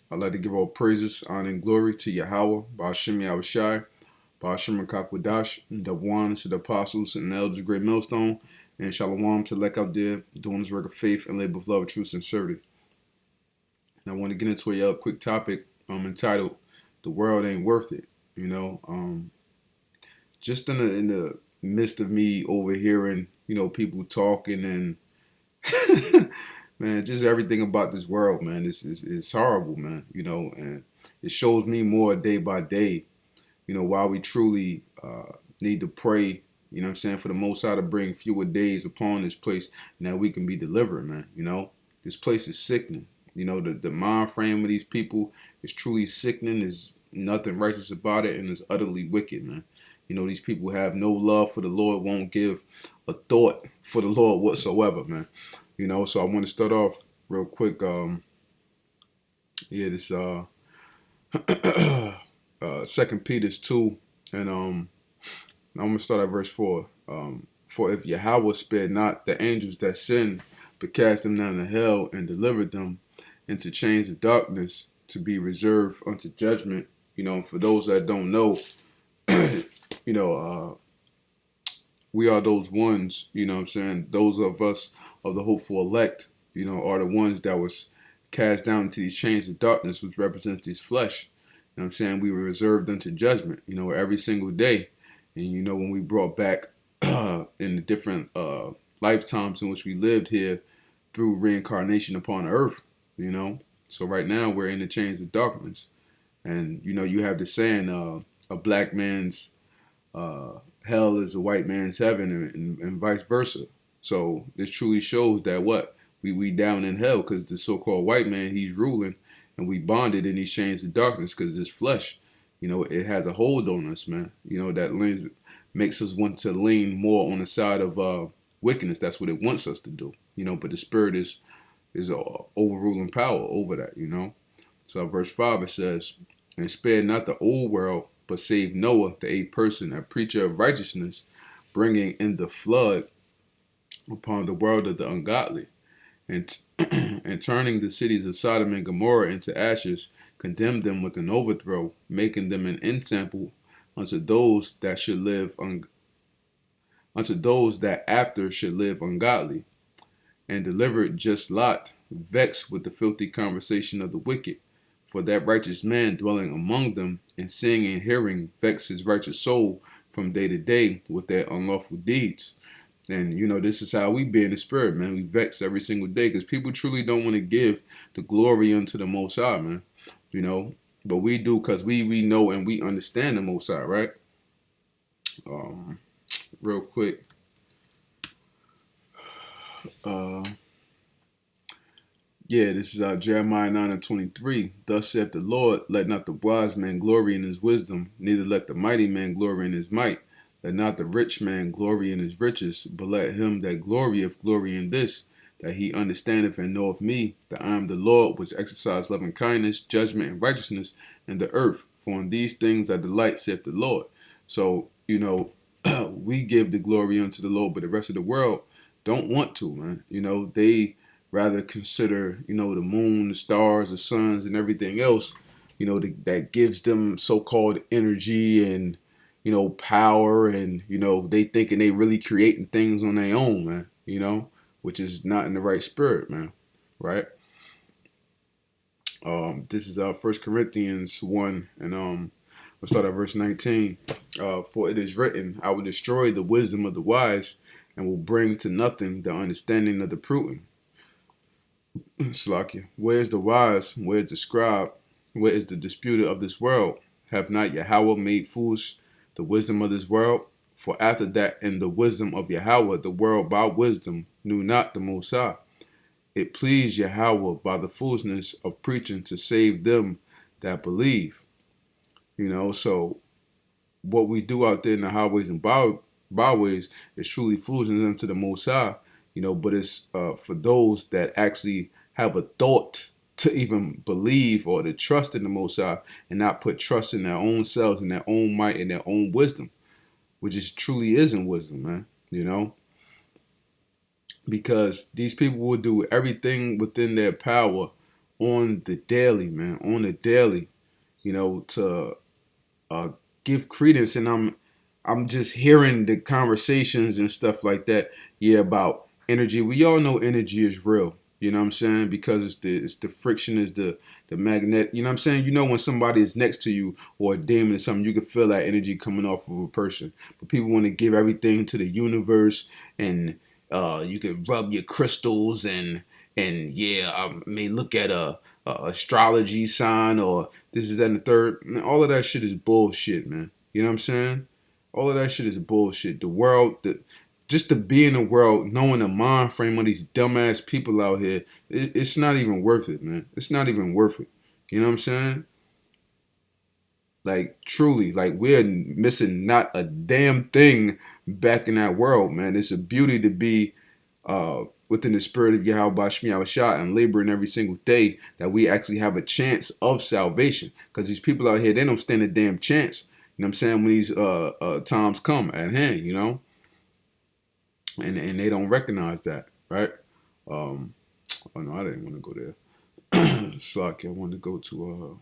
I'd like to give all praises, honor, and glory to Yahawah, Ba'ashim YAHAWASHI, Ba'ashim Kakwadash, the ones to the apostles and the elders of Great Millstone, and Shalawam to Lek out there doing his work of faith and labor of love, truth, sincerity. And I want to get into a quick topic entitled "The World Ain't Worth It." Just in the midst of me overhearing, people talking and man, just everything about this world, man, it's horrible, man. And it shows me more day by day, why we truly need to pray. What I'm saying, for the Most High to bring fewer days upon this place, and that we can be delivered, man. This place is sickening. The mind frame of these people is truly sickening. There's nothing righteous about it, and it's utterly wicked, man. These people have no love for the Lord, won't give a thought for the Lord whatsoever, man. So I want to start off real quick. This 2 Peter 2, and I'm gonna start at verse 4. For if Yahawah spared not the angels that sinned, but cast them down to hell and delivered them into chains of darkness to be reserved unto judgment. For those that don't know, we are those ones. What I'm saying, those of us of the hopeful elect, are the ones that was cast down into these chains of darkness, which represents this flesh. What I'm saying, we were reserved unto judgment, every single day. And when we brought back in the different lifetimes in which we lived here through reincarnation upon earth, So right now we're in the chains of darkness. And, you have the saying, a black man's hell is a white man's heaven, and vice versa. So this truly shows that we down in hell because the so-called white man, he's ruling, and we bonded in these chains of darkness because this flesh, it has a hold on us, man. That makes us want to lean more on the side of wickedness. That's what it wants us to do, But the spirit is a overruling power over that, So verse 5 it says, "And spare not the old world, but saved Noah, the eighth person, a preacher of righteousness, bringing in the flood upon the world of the ungodly, and and turning the cities of Sodom and Gomorrah into ashes, condemned them with an overthrow, making them an ensample unto those that should live unto those that after should live ungodly, and delivered just Lot, vexed with the filthy conversation of the wicked. For that righteous man dwelling among them, and seeing and hearing, vex his righteous soul from day to day with their unlawful deeds." And, this is how we be in the spirit, man. We vex every single day because people truly don't want to give the glory unto the Most High, man. But we do because we know and we understand the Most High, right? Real quick. This is Jeremiah 9:23. "Thus saith the Lord, let not the wise man glory in his wisdom, neither let the mighty man glory in his might. Let not the rich man glory in his riches, but let him that glorieth glory in this, that he understandeth and knoweth me, that I am the Lord, which exercise loving kindness, judgment, and righteousness in the earth. For in these things I delight, saith the Lord." So, we give the glory unto the Lord, but the rest of the world don't want to, man. They rather consider, the moon, the stars, the suns, and everything else, that gives them so-called energy and, power, and, they thinking they really creating things on their own, man, which is not in the right spirit, man, right? This is 1 Corinthians 1, and we'll start at verse 19. "For it is written, I will destroy the wisdom of the wise, and will bring to nothing the understanding of the prudent." Slakia. "Where is the wise? Where is the scribe? Where is the disputer of this world? Have not Yahawah made foolish the wisdom of this world? For after that, in the wisdom of Yahawah, the world by wisdom knew not the Most High. It pleased Yahawah by the foolishness of preaching to save them that believe." So what we do out there in the highways and byways is truly foolishness unto the Most High, but it's for those that actually have a thought to even believe or to trust in the Most High, and not put trust in their own selves and their own might and their own wisdom, which is truly isn't wisdom, man. Because these people will do everything within their power on the daily, man, on the daily, to uh, give credence. And I'm just hearing the conversations and stuff like that. Yeah, about energy. We all know energy is real. You know what I'm saying? Because it's the friction, is the magnet. You know what I'm saying? When somebody is next to you or a demon or something, you can feel that energy coming off of a person. But people want to give everything to the universe, and you can rub your crystals, and yeah, I may look at a astrology sign, or this is that and the third. Man, all of that shit is bullshit, man. You know what I'm saying? All of that shit is bullshit. The world, just to be in the world, knowing the mind frame of these dumbass people out here, it's not even worth it, man. It's not even worth it. You know what I'm saying? Like, truly, like, we're missing not a damn thing back in that world, man. It's a beauty to be within the spirit of YAHAWASHI and laboring every single day, that we actually have a chance of salvation. Because these people out here, they don't stand a damn chance. You know what I'm saying? When these times come at hand, and they don't recognize that, right? Oh no, I didn't want to go there. Slack, I wanted to go to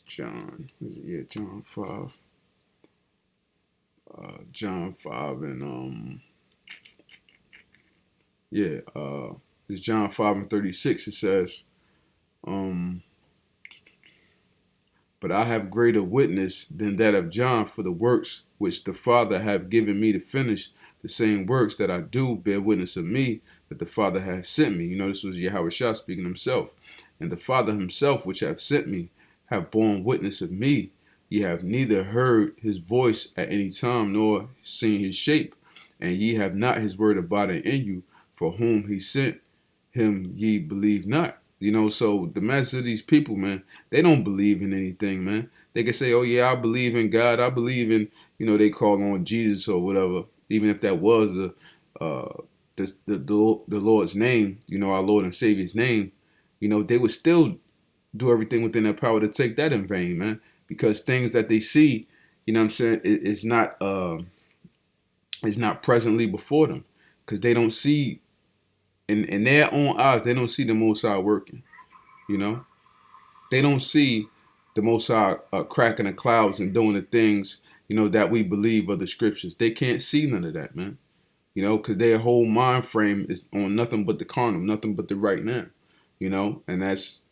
John. Yeah, John 5. John 5 and yeah, it's John 5 and 36. It says, but I have greater witness than that of John, for the works which the Father hath given me to finish, the same works that I do bear witness of me, that the Father hath sent me. This was Yahawashi speaking himself. And the Father himself, which hath sent me, have borne witness of me. Ye have neither heard his voice at any time, nor seen his shape. And ye have not his word abiding in you. For whom he sent him ye believe not. So the message of these people, man, they don't believe in anything, man. They can say, oh yeah, I believe in God. I believe in, they call on Jesus or whatever. Even if that was the Lord's name, our Lord and Savior's name, they would still do everything within their power to take that in vain, man. Because things that they see, what I'm saying, it's not presently before them. Because they don't see, in their own eyes, they don't see the Most High working. They don't see the Most High cracking the clouds and doing the things, that we believe are the scriptures. They can't see none of that, man. Because their whole mind frame is on nothing but the carnal, nothing but the right now. And it's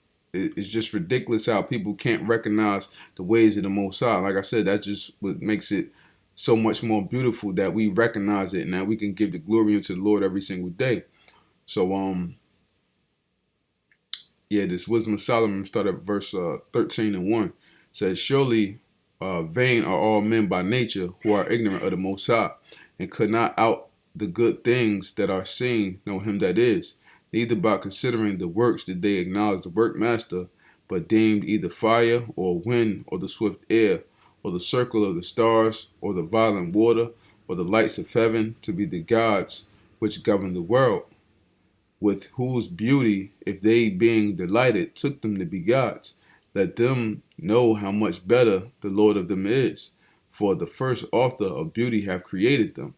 just ridiculous how people can't recognize the ways of the Most High. Like I said, that's just what makes it so much more beautiful, that we recognize it and that we can give the glory unto the Lord every single day. So, yeah, this Wisdom of Solomon started at verse 13 and 1. Says, surely vain are all men by nature who are ignorant of the Most High, and could not out the good things that are seen know him that is. Neither by considering the works did they acknowledge the workmaster, but deemed either fire or wind or the swift air or the circle of the stars or the violent water or the lights of heaven to be the gods which govern the world, with whose beauty, if they being delighted, took them to be gods. Let them know how much better the Lord of them is, for the first author of beauty have created them.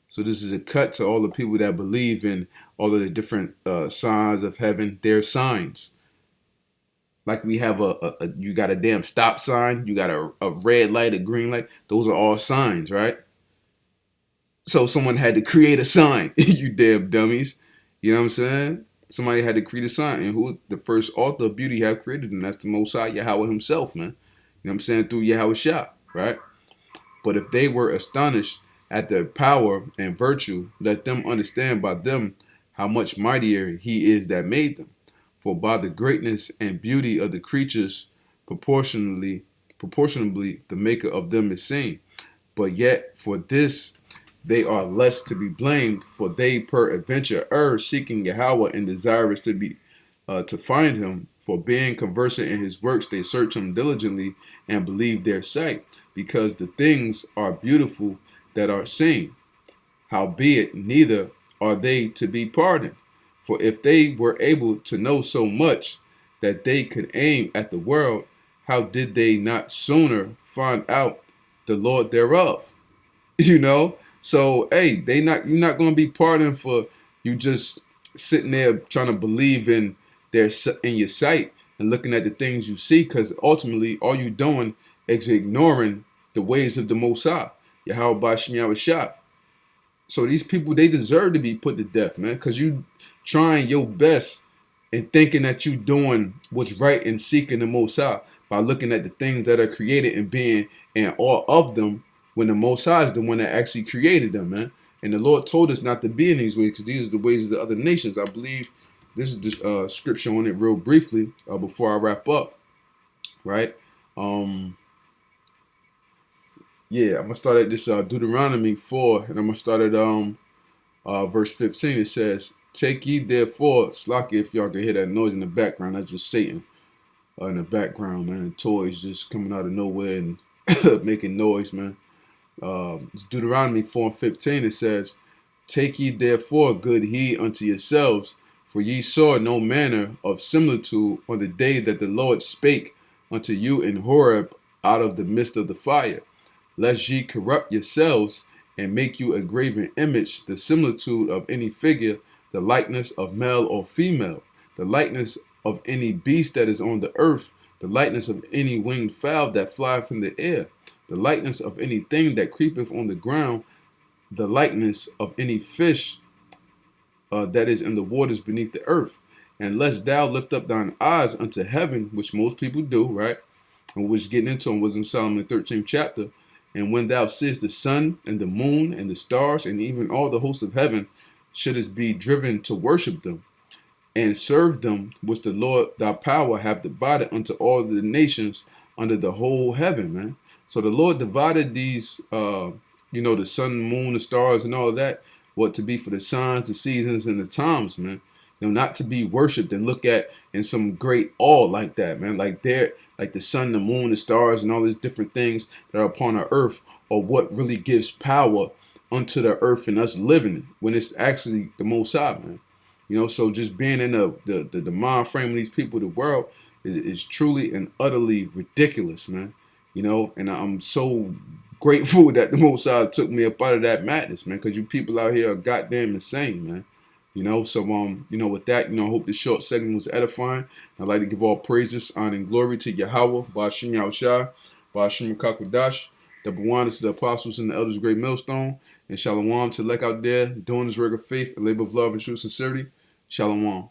So this is a cut to all the people that believe in all of the different signs of heaven. They're signs. Like we have you got a damn stop sign, you got a red light, a green light. Those are all signs, right? So someone had to create a sign, you damn dummies. You know what I'm saying? Somebody had to create a sign. And who the first author of beauty have created them? That's the Most High Yahweh himself, man. You know what I'm saying? Through Yahawashi, right? But if they were astonished at their power and virtue, let them understand by them how much mightier he is that made them. For by the greatness and beauty of the creatures, proportionably the maker of them is seen. But yet for this they are less to be blamed, for they peradventure err, seeking Yahweh and desirous to find him. For being conversant in his works, they search him diligently and believe their sight, because the things are beautiful that are seen. Howbeit, neither are they to be pardoned. For if they were able to know so much that they could aim at the world, how did they not sooner find out the Lord thereof? So hey, you're not gonna be pardoned for you just sitting there trying to believe in there in your sight and looking at the things you see, because ultimately all you're doing is ignoring the ways of the Most High. YAHAWASHI. So these people, they deserve to be put to death, man, because you trying your best and thinking that you doing what's right and seeking the Most High by looking at the things that are created and being in awe of them, when the Most High is the one that actually created them, man. And the Lord told us not to be in these ways, because these are the ways of the other nations. I believe this is the scripture on it real briefly before I wrap up, right? Yeah, I'm gonna start at this Deuteronomy 4, and I'm gonna start at verse 15. It says, "Take ye therefore," Slocky, if y'all can hear that noise in the background, that's just Satan in the background, man. Toys just coming out of nowhere and making noise, man. It's Deuteronomy 4 and 15. It says, "Take ye therefore good heed unto yourselves, for ye saw no manner of similitude on the day that the Lord spake unto you in Horeb out of the midst of the fire, lest ye corrupt yourselves and make you a graven image, the similitude of any figure, the likeness of male or female, the likeness of any beast that is on the earth, the likeness of any winged fowl that flieth in the air, the likeness of anything that creepeth on the ground, the likeness of any fish that is in the waters beneath the earth. And lest thou lift up thine eyes unto heaven," which most people do, right? And which getting into in Wisdom of Solomon 13th chapter. "And when thou seest the sun and the moon and the stars and even all the hosts of heaven, shouldest be driven to worship them and serve them, which the Lord thy power have divided unto all the nations under the whole heaven," man. So the Lord divided these, the sun, moon, the stars, and all of that, what to be for the signs, the seasons, and the times, man. Not to be worshipped and looked at in some great awe like that, man. Like the sun, the moon, the stars, and all these different things that are upon our earth, or what really gives power unto the earth and us living when it's actually the Most High, man. So just being in the mind frame of these people, the world is truly and utterly ridiculous, man. And I'm so grateful that the Most High took me up out of that madness, man, because you people out here are goddamn insane, man. So with that, I hope this short segment was edifying. I'd like to give all praises, honor, and glory to Yahawah, Ba'ashim Yahushai, Ba'ashim Kakadash, double honors to the apostles and the elders of Great Millstone, and Shalawam to elect out there doing this work of faith, a labor of love and true sincerity. Shalawam.